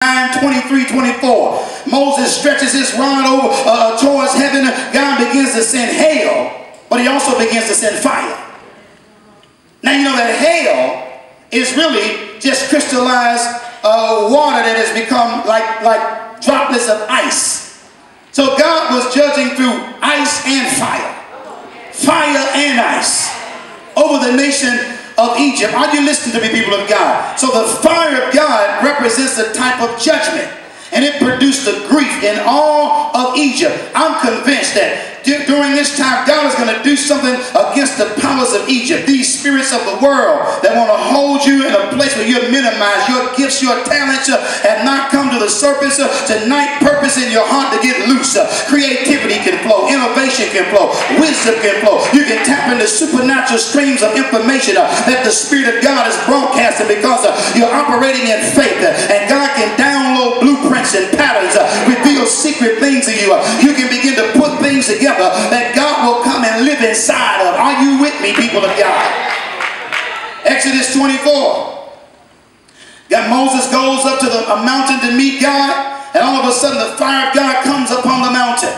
23-24. Moses stretches his rod over towards heaven. God begins to send hail, but he also begins to send fire. Now you know that hail is really just crystallized water that has become like droplets of ice. So God was judging through ice and fire. Fire and ice over the nation of Egypt. Are you listening to me, people of God? So the fire of God represents a type of judgment, and it produced a grief in all of Egypt. I'm convinced that during this time, God is going to do something against the powers of Egypt. These spirits of the world that want to hold you in a place where you're minimized. Your gifts, your talents have not come to the surface. Tonight, purpose in your heart to get loose. Creativity can flow. Innovation can flow. Wisdom can flow. You can tap into supernatural streams of information that the Spirit of God is broadcasting because you're operating in faith. And God can download blueprints and patterns, reveal secret things to you. You can begin to put things together that God will come and live inside of. Are you with me, people of God? Exodus 24. Moses goes up to a mountain to meet God, and all of a sudden the fire of God comes upon the mountain.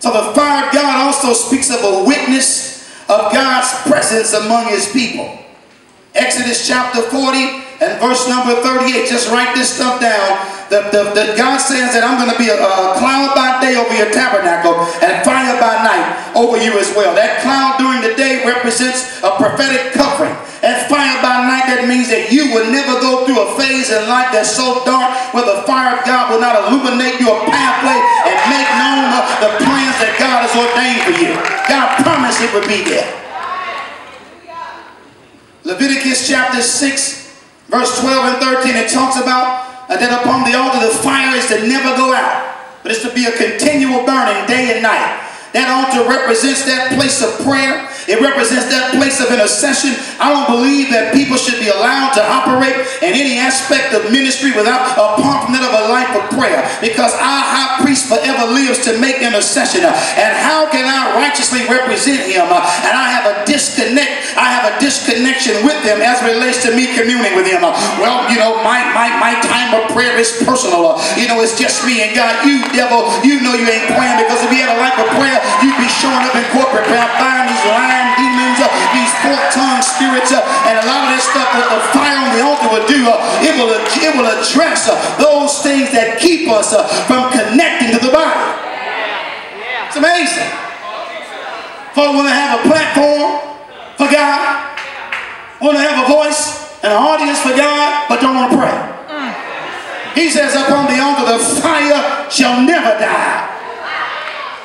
So the fire of God also speaks of a witness of God's presence among his people. Exodus chapter 40 and verse number 38. Just write this stuff down. God says that I'm going to be a cloud by day over your tabernacle and fire by night over you as well. That cloud during the day represents a prophetic covering. And fire by night, that means that you will never go through a phase in life that's so dark where the fire of God will not illuminate your pathway and make known the plans that God has ordained for you. God promised it would be there. Leviticus chapter 6 verse 12 and 13, it talks about that upon the altar the fire is to never go out, but it's to be a continual burning day and night. That altar represents that place of prayer. It represents that place of intercession. I don't believe that people should be allowed to operate in any aspect of ministry apart from that of a life of prayer, because our high priest forever lives to make intercession. And how can I righteously represent him and I have a disconnect? I have a disconnection with him as it relates to me communing with him. Well, you know, my time of prayer is personal. You know, it's just me and God. You devil, you know you ain't praying, because if you had a life of prayer, you'd be showing up in corporate prayer, buying these lying demons, these fork-tongued spirits, and a lot of this stuff that the fire on the altar will do. It will address those things that keep us from connecting to the body. It's amazing. Folks want to have a platform for God, want to have a voice and an audience for God, but don't want to pray. He says, upon the altar the fire shall never die.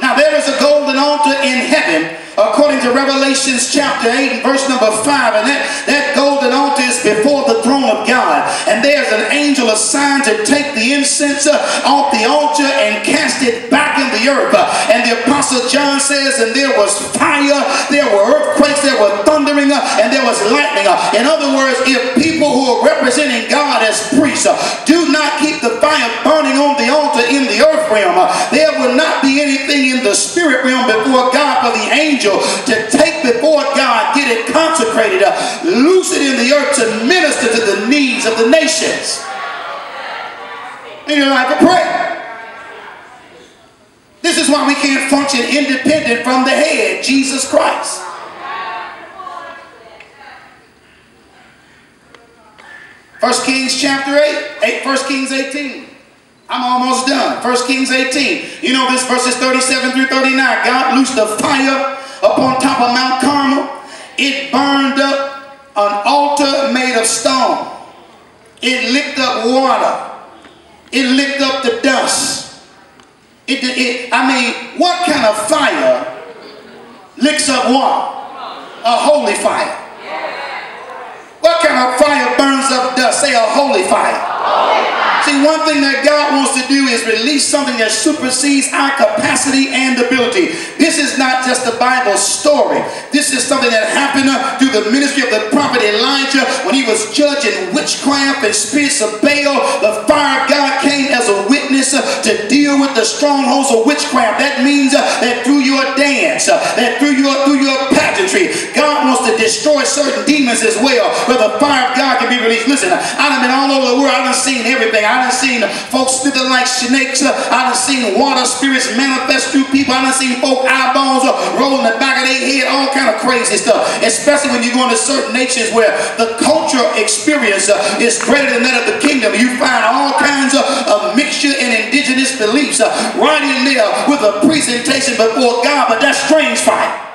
Now there is a golden altar in heaven, according to Revelations chapter 8 and verse number 5, and that golden altar is before the throne of God, and there's an angel assigned to take the incense off the altar and cast it back in the earth. And the Apostle John says, and there was fire, there were earthquakes, there were thundering, and there was lightning. In other words, if people who are representing God as priests do not keep the fire burning on the altar in the earth realm, there will not be anything in the spirit realm before God for the angel to take before God, get it consecrated, loose it in the earth to minister to the needs of the nations. In your life of prayer. This is why we can't function independent from the head, Jesus Christ. First Kings chapter 8, 1 Kings 18. I'm almost done. 1 Kings 18. You know this, verses 37 through 39. God loosed a fire upon top of Mount Carmel. It burned up an altar made of stone. It licked up water. It licked up the dust. I mean, what kind of fire licks up water? A holy fire. What kind of fire burns up dust? Say a holy fire. Holy fire. See, one thing that God wants to do is release something that supersedes our capacity and ability. This is not just a Bible story. This is something that happened through the ministry of the prophet Elijah when he was judging witchcraft and spirits of Baal. The fire of God came as a witness to deal with the strongholds of witchcraft. That means that through your dance, that through your pageantry, God wants to destroy certain demons as well, where the fire of God can be released. Listen, I've been all over the world. I've seen everything. I've seen folks slither like snakes. I've seen water spirits manifest through people. I've seen folk eyeballs roll in the back of their head, all kind of crazy stuff. Especially when you go into certain nations where the cultural experience is greater than that of the kingdom. You find all kinds of mixture and indigenous beliefs right in there with a presentation before God, but that's strange fire.